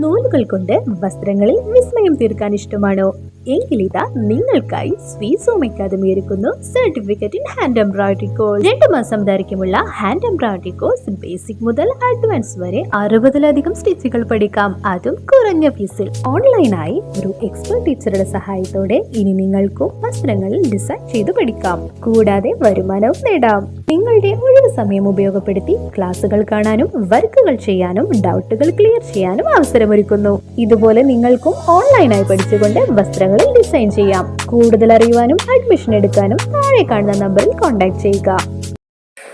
നൂലുകൾ കൊണ്ട് വസ്ത്രങ്ങളിൽ വിസ്മയം തീർക്കാൻ ഇഷ്ടമാണോ? എങ്കിലിതാ നിങ്ങൾക്കായി സ്വീസോം അക്കാദമി ഒരുക്കുന്നു certificate in hand embroidery course. 2 മാസം ദൈർഘ്യമുള്ള ഹാൻഡ് എംബ്രോയിഡറി കോഴ്സ് ബേസിക് മുതൽ അഡ്വാൻസ് വരെ 60-ലധികം സ്റ്റിച്ചുകൾ പഠിക്കാം, അതും കുറഞ്ഞ ഫീസിൽ. ഓൺലൈനായി ഒരു എക്സ്പെർട്ട് ടീച്ചറുടെ സഹായത്തോടെ ഇനി നിങ്ങൾക്കും വസ്ത്രങ്ങൾ ഡിസൈൻ ചെയ്ത് പഠിക്കാം, കൂടാതെ വരുമാനവും നേടാം. നിങ്ങളുടെ ഒഴിവ് സമയം ഉപയോഗപ്പെടുത്തി ക്ലാസുകൾ കാണാനും വർക്കുകൾ ചെയ്യാനും ഡൗട്ടുകൾ ക്ലിയർ ചെയ്യാനും അവസരമൊരുക്കുന്നു. ഇതുപോലെ നിങ്ങൾക്കും ഓൺലൈനായി പഠിച്ചുകൊണ്ട് വസ്ത്രങ്ങളിൽ ഡിസൈൻ ചെയ്യാം. കൂടുതൽ അറിയുവാനും അഡ്മിഷൻ എടുക്കാനും താഴെ കാണുന്ന നമ്പറിൽ കോൺടാക്ട് ചെയ്യുക.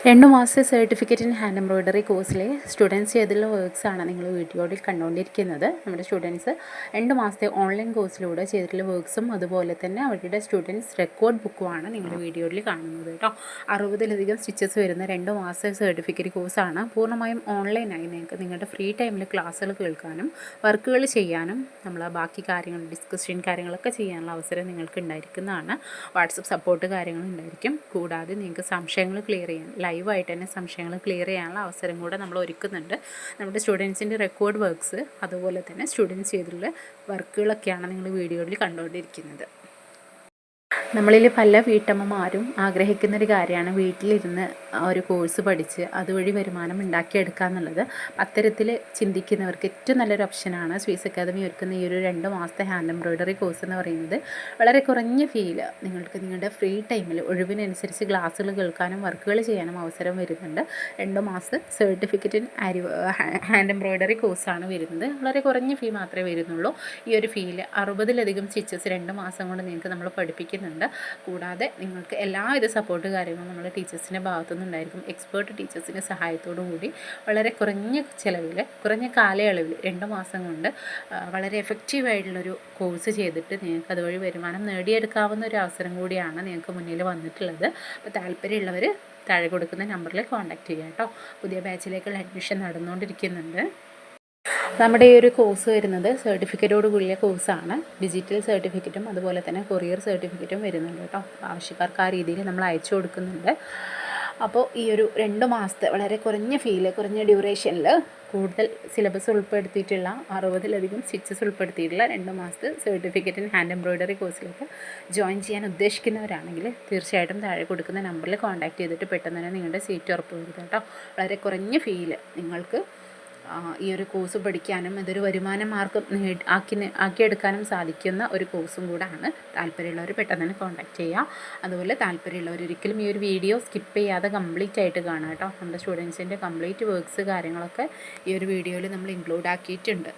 2 മാസത്തെ സർട്ടിഫിക്കറ്റ് ഇൻ ഹാൻഡ് എംബ്രോയിഡറി കോഴ്സിലെ സ്റ്റുഡൻസ് ചെയ്തിട്ടുള്ള വർക്ക്സാണ് നിങ്ങൾ വീഡിയോയിൽ കണ്ടുകൊണ്ടിരിക്കുന്നത്. നമ്മുടെ സ്റ്റുഡൻസ് 2 മാസത്തെ ഓൺലൈൻ കോഴ്സിലൂടെ ചെയ്തിട്ടുള്ള വർക്ക്സും അതുപോലെ തന്നെ അവരുടെ സ്റ്റുഡൻസ് റെക്കോർഡ് ബുക്കുമാണ് നിങ്ങൾ വീഡിയോയിൽ കാണുന്നത് കേട്ടോ. 60-ലധികം സ്റ്റിച്ചസ് വരുന്ന 2 മാസത്തെ സർട്ടിഫിക്കറ്റ് കോഴ്സാണ്. പൂർണ്ണമായും ഓൺലൈനായി നിങ്ങൾക്ക് നിങ്ങളുടെ ഫ്രീ ടൈമിൽ ക്ലാസ്സുകൾ കേൾക്കാനും വർക്കുകൾ ചെയ്യാനും നമ്മൾ ബാക്കി കാര്യങ്ങൾ ഡിസ്കഷൻ കാര്യങ്ങളൊക്കെ ചെയ്യാനുള്ള അവസരം നിങ്ങൾക്ക് ഉണ്ടായിരിക്കുന്നതാണ്. വാട്സപ്പ് സപ്പോർട്ട് കാര്യങ്ങളുണ്ടായിരിക്കും. കൂടാതെ നിങ്ങൾക്ക് സംശയങ്ങൾ ക്ലിയർ ചെയ്യാൻ ലൈവായിട്ട് തന്നെ സംശയങ്ങൾ ക്ലിയർ ചെയ്യാനുള്ള അവസരം കൂടെ നമ്മൾ ഒരുക്കുന്നുണ്ട്. നമ്മുടെ സ്റ്റുഡൻസിൻ്റെ റെക്കോർഡ് വർക്ക്സ് അതുപോലെ തന്നെ സ്റ്റുഡൻസ് ചെയ്തിട്ടുള്ള വർക്കുകളൊക്കെയാണ് നിങ്ങൾ വീഡിയോയിൽ കണ്ടുകൊണ്ടിരിക്കുന്നത്. നമ്മളിൽ പല വീട്ടമ്മമാരും ആഗ്രഹിക്കുന്നൊരു കാര്യമാണ് വീട്ടിലിരുന്ന് ഒരു കോഴ്സ് പഠിച്ച് അതുവഴി വരുമാനം ഉണ്ടാക്കിയെടുക്കുക എന്നുള്ളത്. അത്തരത്തിൽ ചിന്തിക്കുന്നവർക്ക് ഏറ്റവും നല്ലൊരു ഓപ്ഷനാണ് സ്വീസ് അക്കാദമി ഒരുക്കുന്ന ഈ ഒരു 2 മാസത്തെ ഹാൻഡ് എംബ്രോയിഡറി കോഴ്സ് എന്ന് പറയുന്നത്. വളരെ കുറഞ്ഞ ഫീൽ നിങ്ങൾക്ക് നിങ്ങളുടെ ഫ്രീ ടൈമിൽ ഒഴിവിനനുസരിച്ച് ക്ലാസ്സുകൾ കേൾക്കാനും വർക്കുകൾ ചെയ്യാനും അവസരം വരുന്നുണ്ട്. 2 മാസം സർട്ടിഫിക്കറ്റ് ഇൻ ഹാൻഡ് എംബ്രോയിഡറി കോഴ്സാണ് വരുന്നത്. വളരെ കുറഞ്ഞ ഫീ മാത്രമേ വരുന്നുള്ളൂ. ഈ ഒരു ഫീൽ 60-ലധികം സ്റ്റിച്ചസ് 2 മാസം കൊണ്ട് നിങ്ങൾക്ക് നമ്മൾ പഠിപ്പിക്കുന്നുണ്ട്. കൂടാതെ നിങ്ങൾക്ക് എല്ലാവിധ സപ്പോർട്ട് കാര്യങ്ങളും നമ്മുടെ ടീച്ചേഴ്സിൻ്റെ ഭാഗത്തുനിന്നുണ്ടായിരിക്കും. എക്സ്പേർട്ട് ടീച്ചേഴ്സിൻ്റെ സഹായത്തോടു കൂടി വളരെ കുറഞ്ഞ ചിലവിൽ കുറഞ്ഞ കാലയളവിൽ 2 മാസം കൊണ്ട് വളരെ എഫക്റ്റീവായിട്ടുള്ളൊരു കോഴ്സ് ചെയ്തിട്ട് നിങ്ങൾക്ക് അതുവഴി വരുമാനം നേടിയെടുക്കാവുന്ന ഒരു അവസരം കൂടിയാണ് നിങ്ങൾക്ക് മുന്നിൽ വന്നിട്ടുള്ളത്. അപ്പോൾ താല്പര്യമുള്ളവർ താഴെ കൊടുക്കുന്ന നമ്പറിൽ കോൺടാക്റ്റ് ചെയ്യാം കേട്ടോ. പുതിയ ബാച്ചിലേക്കുള്ള അഡ്മിഷൻ നടന്നുകൊണ്ടിരിക്കുന്നുണ്ട്. നമ്മുടെ ഈ ഒരു കോഴ്സ് വരുന്നത് സർട്ടിഫിക്കറ്റോട് കൂടിയ കോഴ്സാണ്. ഡിജിറ്റൽ സർട്ടിഫിക്കറ്റും അതുപോലെ തന്നെ കൊറിയർ സർട്ടിഫിക്കറ്റും വരുന്നുണ്ട് കേട്ടോ. ആവശ്യക്കാർക്ക് ആ രീതിയിൽ നമ്മൾ അയച്ചു കൊടുക്കുന്നുണ്ട്. അപ്പോൾ ഈ ഒരു 2 മാസത്തെ വളരെ കുറഞ്ഞ ഫീൽ കുറഞ്ഞ ഡ്യൂറേഷനിൽ കൂടുതൽ സിലബസ് ഉൾപ്പെടുത്തിയിട്ടുള്ള 60-ലധികം സ്റ്റിച്ചസ് ഉൾപ്പെടുത്തിയിട്ടുള്ള 2 മാസത്തെ സർട്ടിഫിക്കറ്റ് ഇൻ ഹാൻഡ് എംബ്രോയിഡറി കോഴ്സിലേക്ക് ജോയിൻ ചെയ്യാൻ ഉദ്ദേശിക്കുന്നവരാണെങ്കിൽ തീർച്ചയായിട്ടും താഴെ കൊടുക്കുന്ന നമ്പറിൽ കോൺടാക്ട് ചെയ്തിട്ട് പെട്ടെന്ന് തന്നെ നിങ്ങളുടെ സീറ്റ് ഉറപ്പ് വരുത്തുക കേട്ടോ. വളരെ കുറഞ്ഞ ഫീൽ നിങ്ങൾക്ക് ഈ ഒരു കോഴ്സ് പഠിക്കാനും ഇതൊരു വരുമാന മാർഗം ആക്കിയെടുക്കാനും സാധിക്കുന്ന ഒരു കോഴ്സും കൂടാണ്. താല്പര്യമുള്ളവർ പെട്ടെന്ന് തന്നെ കോൺടാക്ട് ചെയ്യുക. അതുപോലെ താല്പര്യമുള്ളവർ ഒരിക്കലും ഈ ഒരു വീഡിയോ സ്കിപ്പ് ചെയ്യാതെ കംപ്ലീറ്റ് ആയിട്ട് കാണുക കേട്ടോ. നമ്മുടെ സ്റ്റുഡൻസിൻ്റെ കംപ്ലീറ്റ് വർക്ക്സ് കാര്യങ്ങളൊക്കെ ഈ ഒരു വീഡിയോയിൽ നമ്മൾ ഇൻക്ലൂഡ് ആക്കിയിട്ടുണ്ട്.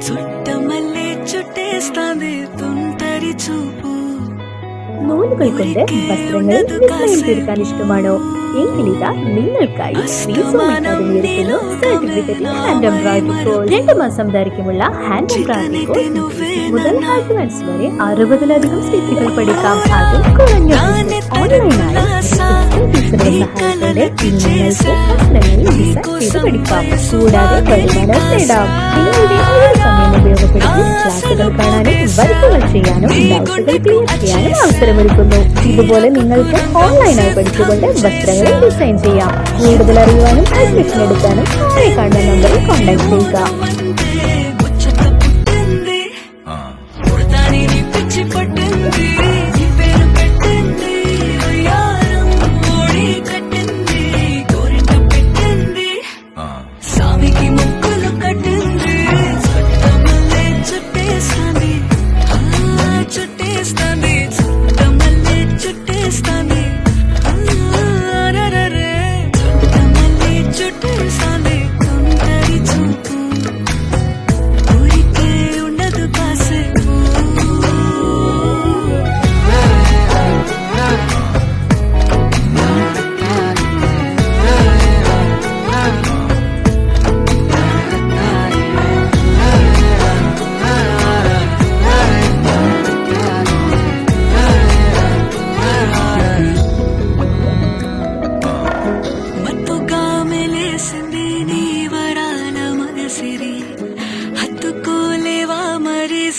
చుట్టమల్లే చుట్టేస్తాంది తుంటరి చూపు നൂലുകൾ കൊണ്ട് വസ്ത്രങ്ങളിൽ വിസ്മയം തീർക്കാൻ ഇഷ്ടമാണോ? എങ്കിലിതാ നിങ്ങൾക്കായി സ്വീസോം അക്കാദമി ഒരുക്കുന്നു സർട്ടിഫിക്കറ്റ് ഹാൻഡ് എംബ്രോയിഡറി കോഴ്സ്. 2 മാസം ദൈർഘ്യമുള്ള ഹാൻഡ് എംബ്രോയിഡറി കോഴ്സ് മുതൽ അഡ്വാൻസ് വരെ 60-ലധികം സ്റ്റിച്ചുകൾ പഠിക്കാം. അതും കുറഞ്ഞ ഓൺലൈനായി ടീച്ചറുടെ സഹായത്തോടെ നിങ്ങൾക്ക് വസ്ത്രങ്ങളിൽ ഡിസൈൻ ചെയ്ത് പഠിക്കാം. കൂടാതെ വരുമാനം നേടാം. നിങ്ങളുടെ ഒരു സമയം ഉപയോഗപ്പെടുത്തി ക്ലാസുകൾ കാണാനും വർക്കുകൾ ചെയ്യാനും ഡൗട്ടുകൾ ക്ലിയർ ചെയ്യാനും അവസരമൊരുക്കുന്നു. ഇതുപോലെ നിങ്ങൾക്ക് ഓൺലൈനായി പഠിച്ചുകൊണ്ട് വസ്ത്രങ്ങൾ ഡിസൈൻ ചെയ്യാം. കൂടുതൽ അറിയുവാനും അഡ്മിഷൻ എടുക്കാനും താഴെ കാണുന്ന നമ്പറിൽ കോൺടാക്ട് ചെയ്യുക.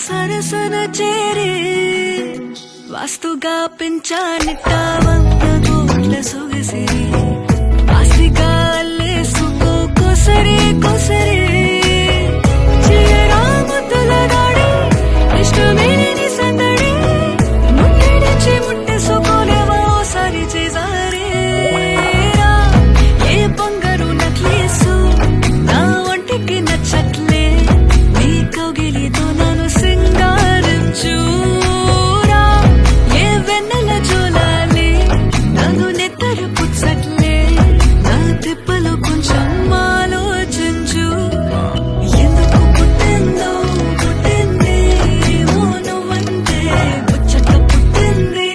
సరసన చేరి వాస్తుగా పెంచానిట్టా 100 కోట్ల సొగసిరి ఆస్తిగా అల్లేసుకో కోసరి కోసరి చిరరామతుల దాడి ఇష్టమేని సందడి ముట్టడిచి ముట్టేసుకోలేవా ఓసారి చేజారే ఏ బంగారు నక్లీసు నా ఒంటికి నచ్చట్లే నీ కౌగిలితో నన్ను సింగారించురా ఏ వెన్నెల జోలాలి నన్ను నెత్తరు పుచ్చట్లే నా తిప్పలో కొంచెం ఆలోచించు ఎందుకు పుట్టిందో పుట్టింది ఓ నువ్వంటే ముచ్చట పుట్టింది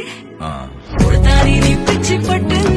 పుడతాని నీ పిచ్చి పట్టింది